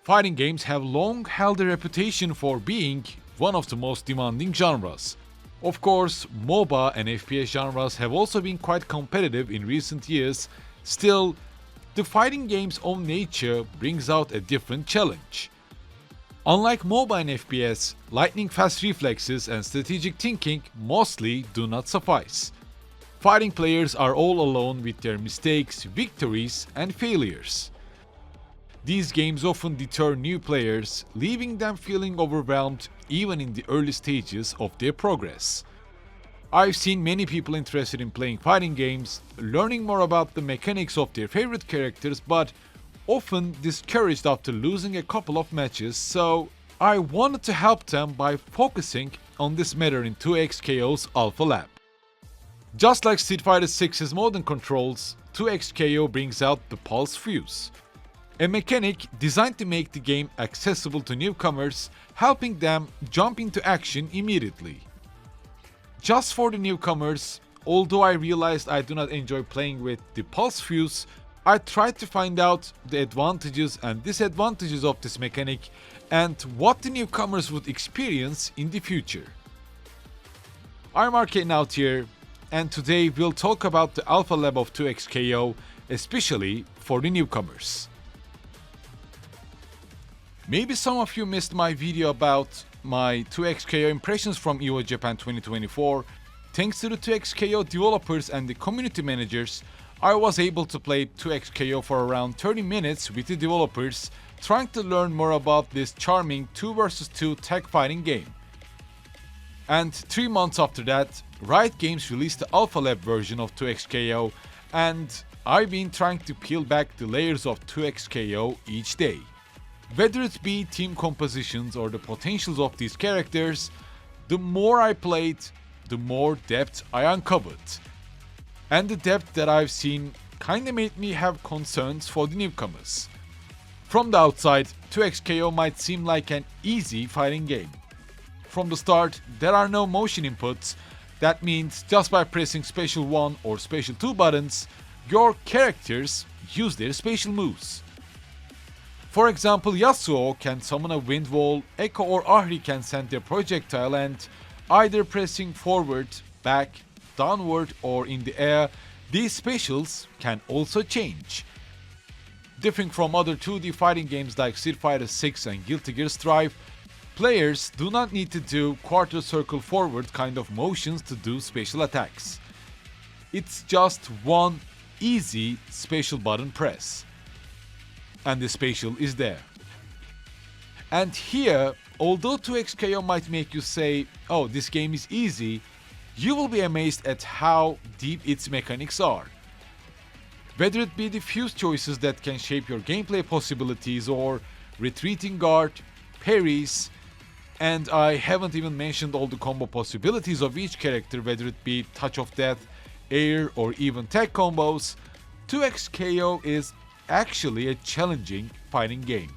Fighting games have long held a reputation for being one of the most demanding genres. Of course, MOBA and FPS genres have also been quite competitive in recent years. Still, the fighting game's own nature brings out a different challenge. Unlike MOBA and FPS, lightning-fast reflexes and strategic thinking mostly do not suffice. Fighting players are all alone with their mistakes, victories, and failures. These games often deter new players, leaving them feeling overwhelmed even in the early stages of their progress. I've seen many people interested in playing fighting games, learning more about the mechanics of their favorite characters, but often discouraged after losing a couple of matches, so I wanted to help them by focusing on this matter in 2XKO's Alpha Lab. Just like Street Fighter 6's modern controls, 2XKO brings out the Pulse Fuse, a mechanic designed to make the game accessible to newcomers, helping them jump into action immediately. Just for the newcomers, although I realized I do not enjoy playing with the Pulse Fuse, I tried to find out the advantages and disadvantages of this mechanic and what the newcomers would experience in the future. I'm Arcadenaut here, and today we'll talk about the Alpha Lab of 2XKO, especially for the newcomers. Maybe some of you missed my video about my 2XKO impressions from EVO Japan 2024. Thanks to the 2XKO developers and the community managers, I was able to play 2XKO for around 30 minutes with the developers, trying to learn more about this charming 2 vs 2 tag fighting game. And 3 months after that, Riot Games released the Alpha Lab version of 2XKO, and I've been trying to peel back the layers of 2XKO each day. Whether it be team compositions or the potentials of these characters, the more I played, the more depth I uncovered. And the depth that I've seen kinda made me have concerns for the newcomers. From the outside, 2XKO might seem like an easy fighting game. From the start, there are no motion inputs. That means just by pressing Special 1 or Special 2 buttons, your characters use their special moves. For example, Yasuo can summon a wind wall, Echo or Ahri can send their projectile, and either pressing forward, back, downward or in the air, these specials can also change. Differing from other 2D fighting games like Street Fighter 6 and Guilty Gear Strive, players do not need to do quarter circle forward kind of motions to do special attacks. It's just one easy special button press. And the special is there. And here, although 2XKO might make you say, oh, this game is easy, you will be amazed at how deep its mechanics are. Whether it be the fuse choices that can shape your gameplay possibilities or retreating guard, parries, and I haven't even mentioned all the combo possibilities of each character, whether it be touch of death, air or even tag combos, 2XKO is actually a challenging fighting game.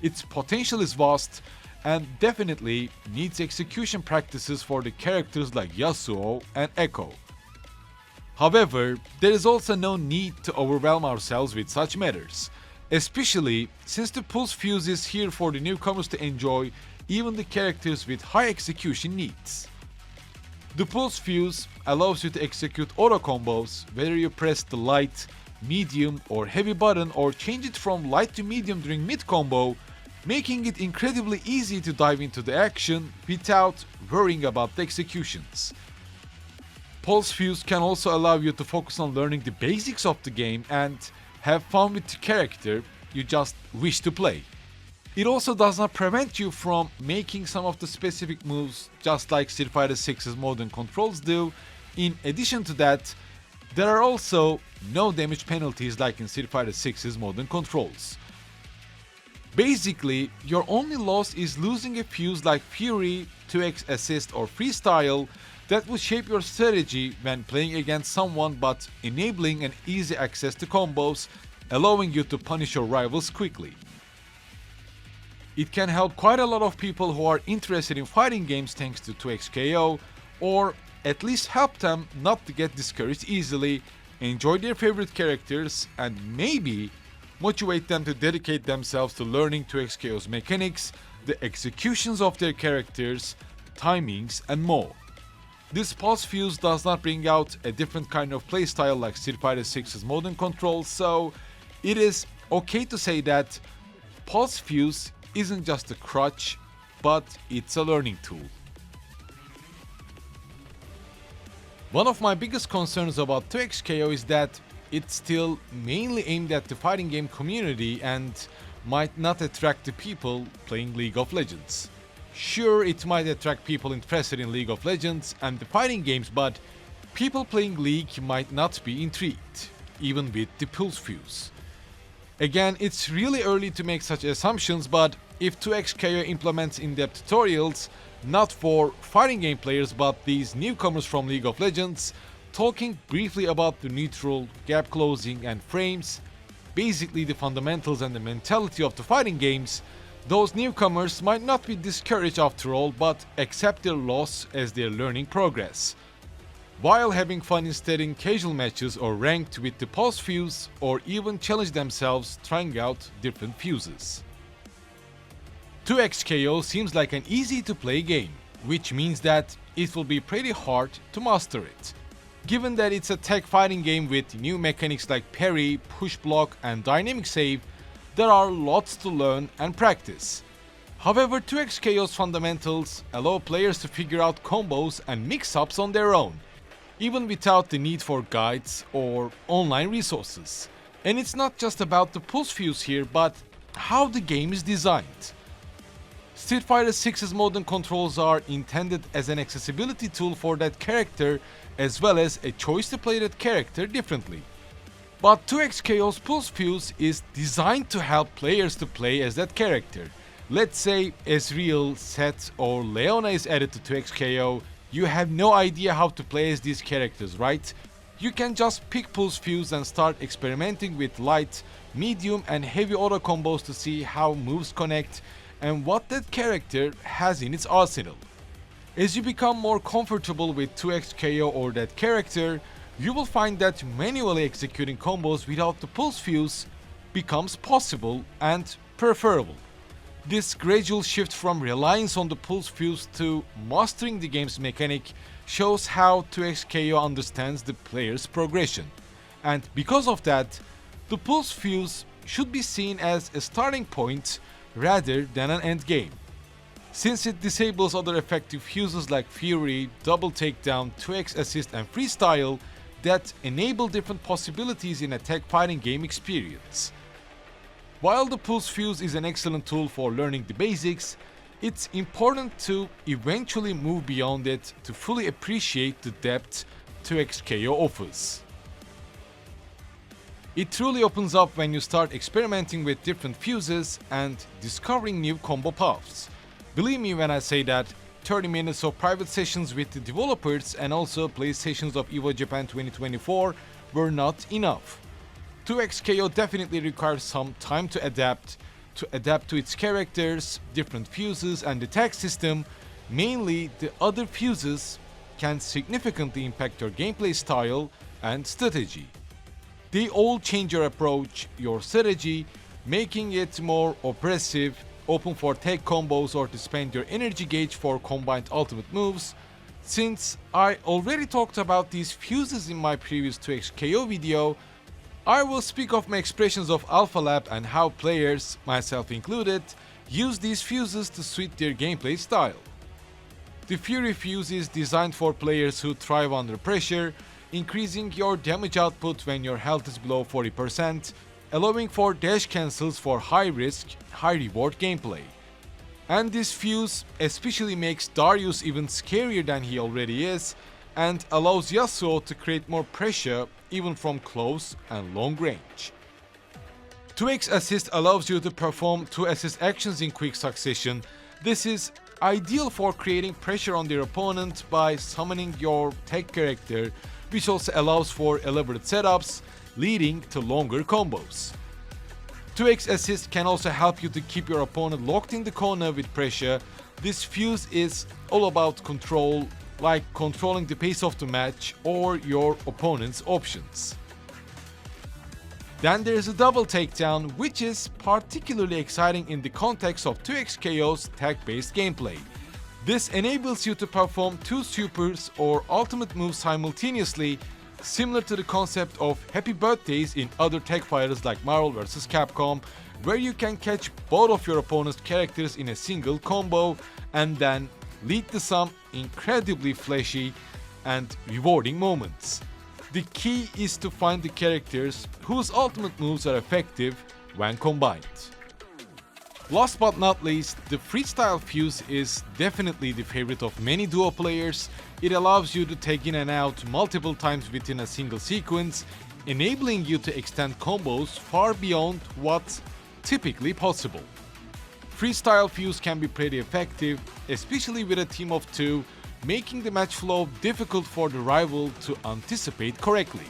Its potential is vast and definitely needs execution practices for the characters like Yasuo and Echo. However, there is also no need to overwhelm ourselves with such matters, especially since the Pulse Fuse is here for the newcomers to enjoy, even the characters with high execution needs. The Pulse Fuse allows you to execute auto combos whether you press the light, medium or heavy button or change it from light to medium during mid combo, making it incredibly easy to dive into the action without worrying about the executions. Pulse Fuse can also allow you to focus on learning the basics of the game and have fun with the character you just wish to play. It also does not prevent you from making some of the specific moves just like Street Fighter 6's modern controls do. In addition to that, there are also no damage penalties like in Street Fighter 6's modern controls. Basically, your only loss is losing a fuse like Fury, 2x assist or freestyle that will shape your strategy when playing against someone, but enabling an easy access to combos, allowing you to punish your rivals quickly. It can help quite a lot of people who are interested in fighting games thanks to 2XKO, or at least help them not to get discouraged easily, enjoy their favorite characters, and maybe motivate them to dedicate themselves to learning 2xKO's mechanics, the executions of their characters, timings, and more. This pulse fuse does not bring out a different kind of playstyle like Street Fighter 6's modern control, so it is okay to say that pulse fuse isn't just a crutch, but it's a learning tool. One of my biggest concerns about 2xKO is that it's still mainly aimed at the fighting game community and might not attract the people playing League of Legends. Sure, it might attract people interested in League of Legends and the fighting games, but people playing League might not be intrigued, even with the pulse fuse. Again, it's really early to make such assumptions, but if 2xKO implements in-depth tutorials, not for fighting game players but these newcomers from League of Legends, talking briefly about the neutral, gap closing and frames, basically the fundamentals and the mentality of the fighting games, those newcomers might not be discouraged after all, but accept their loss as their learning progress, while having fun instead in casual matches or ranked with the pulse fuse, or even challenge themselves trying out different fuses. 2xKO seems like an easy to play game, which means that it will be pretty hard to master it. Given that it's a tech fighting game with new mechanics like parry, push block and dynamic save, there are lots to learn and practice. However, 2xKO's fundamentals allow players to figure out combos and mix-ups on their own, even without the need for guides or online resources. And it's not just about the pulse fuse here, but how the game is designed. Street Fighter 6's modern controls are intended as an accessibility tool for that character, as well as a choice to play that character differently. But 2xKO's pulse fuse is designed to help players to play as that character. Let's say Ezreal, Seth or Leona is added to 2xKO, you have no idea how to play as these characters, right? You can just pick pulse fuse and start experimenting with light, medium and heavy auto combos to see how moves connect and what that character has in its arsenal. As you become more comfortable with 2xKO or that character, you will find that manually executing combos without the pulse fuse becomes possible and preferable. This gradual shift from reliance on the pulse fuse to mastering the game's mechanic shows how 2xKO understands the player's progression. And because of that, the pulse fuse should be seen as a starting point rather than an end game. Since it disables other effective fuses like Fury, Double Takedown, 2x Assist and Freestyle that enable different possibilities in a tech fighting game experience. While the pulse fuse is an excellent tool for learning the basics, it's important to eventually move beyond it to fully appreciate the depth 2xKO offers. It truly opens up when you start experimenting with different fuses and discovering new combo paths. Believe me when I say that 30 minutes of private sessions with the developers and also play sessions of EVO Japan 2024 were not enough. 2xKO definitely requires some time to adapt to its characters, different fuses and the tag system. Mainly the other fuses can significantly impact your gameplay style and strategy. They all change your approach, your strategy, making it more oppressive, open for tag combos or to spend your energy gauge for combined ultimate moves. Since I already talked about these fuses in my previous 2xKO video, I will speak of my expressions of Alpha Lab and how players, myself included, use these fuses to suit their gameplay style. The Fury fuse is designed for players who thrive under pressure, increasing your damage output when your health is below 40%, allowing for dash cancels for high risk, high reward gameplay. And this fuse especially makes Darius even scarier than he already is, and allows Yasuo to create more pressure even from close and long range. 2x Assist allows you to perform 2 assist actions in quick succession. This is ideal for creating pressure on their opponent by summoning your tech character, which also allows for elaborate setups, leading to longer combos. 2x Assist can also help you to keep your opponent locked in the corner with pressure. This fuse is all about control, like controlling the pace of the match or your opponent's options. Then there's a double takedown, which is particularly exciting in the context of 2xKO's tech-based gameplay. This enables you to perform two supers or ultimate moves simultaneously, similar to the concept of happy birthdays in other tech fighters like Marvel vs. Capcom, where you can catch both of your opponent's characters in a single combo and then lead to some incredibly flashy and rewarding moments. The key is to find the characters whose ultimate moves are effective when combined. Last but not least, the freestyle fuse is definitely the favorite of many duo players. It allows you to take in and out multiple times within a single sequence, enabling you to extend combos far beyond what's typically possible. Freestyle fuse can be pretty effective, especially with a team of two, making the match flow difficult for the rival to anticipate correctly.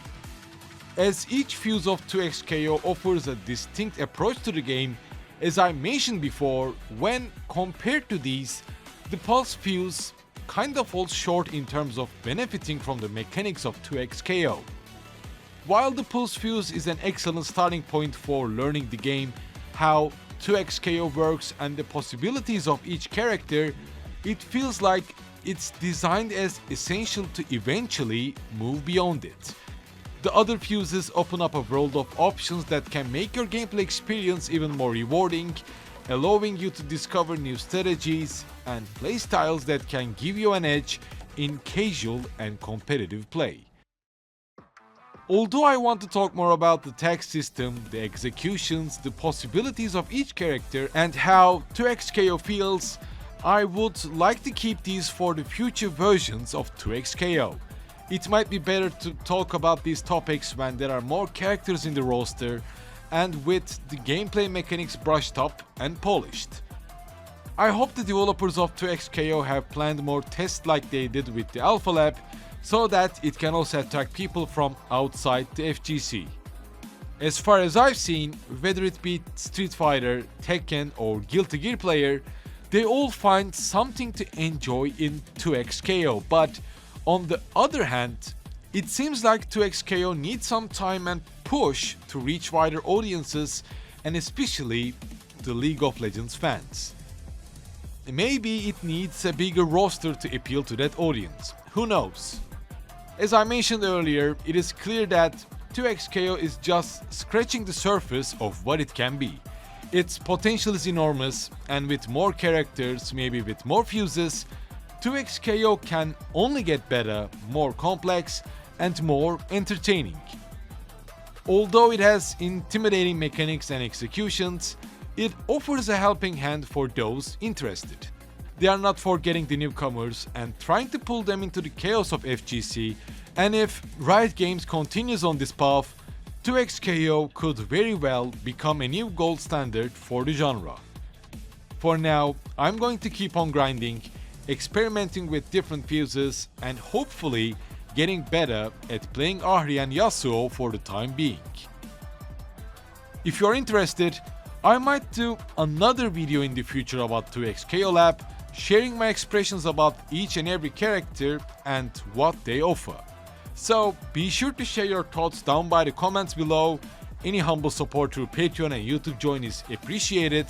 As each fuse of 2xKO offers a distinct approach to the game, as I mentioned before, when compared to these, the Pulse fuse kinda falls short in terms of benefiting from the mechanics of 2xKO. While the Pulse fuse is an excellent starting point for learning the game, how 2xKO works and the possibilities of each character, it feels like it's designed as essential to eventually move beyond it. The other fuses open up a world of options that can make your gameplay experience even more rewarding, allowing you to discover new strategies and playstyles that can give you an edge in casual and competitive play. Although I want to talk more about the tag system, the executions, the possibilities of each character, and how 2xKO feels, I would like to keep these for the future versions of 2xKO. It might be better to talk about these topics when there are more characters in the roster and with the gameplay mechanics brushed up and polished. I hope the developers of 2xKO have planned more tests like they did with the Alpha Lab, so that it can also attract people from outside the FGC. As far as I've seen, whether it be Street Fighter, Tekken or Guilty Gear player, they all find something to enjoy in 2xKO, but on the other hand, it seems like 2xKO needs some time and push to reach wider audiences and especially the League of Legends fans. Maybe it needs a bigger roster to appeal to that audience, who knows? As I mentioned earlier, it is clear that 2xKO is just scratching the surface of what it can be. Its potential is enormous, and with more characters, maybe with more fuses, 2xKO can only get better, more complex, and more entertaining. Although it has intimidating mechanics and executions, it offers a helping hand for those interested. They are not forgetting the newcomers and trying to pull them into the chaos of FGC, and if Riot Games continues on this path, 2xKO could very well become a new gold standard for the genre. For now, I'm going to keep on grinding, experimenting with different fuses, and hopefully getting better at playing Ahri and Yasuo for the time being. If you're interested, I might do another video in the future about 2xKO Lab, sharing my expressions about each and every character and what they offer. So be sure to share your thoughts down by the comments below. Any humble support through Patreon and YouTube join is appreciated,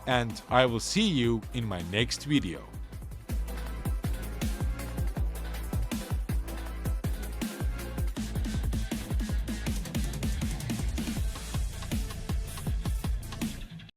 and I will see you in my next video.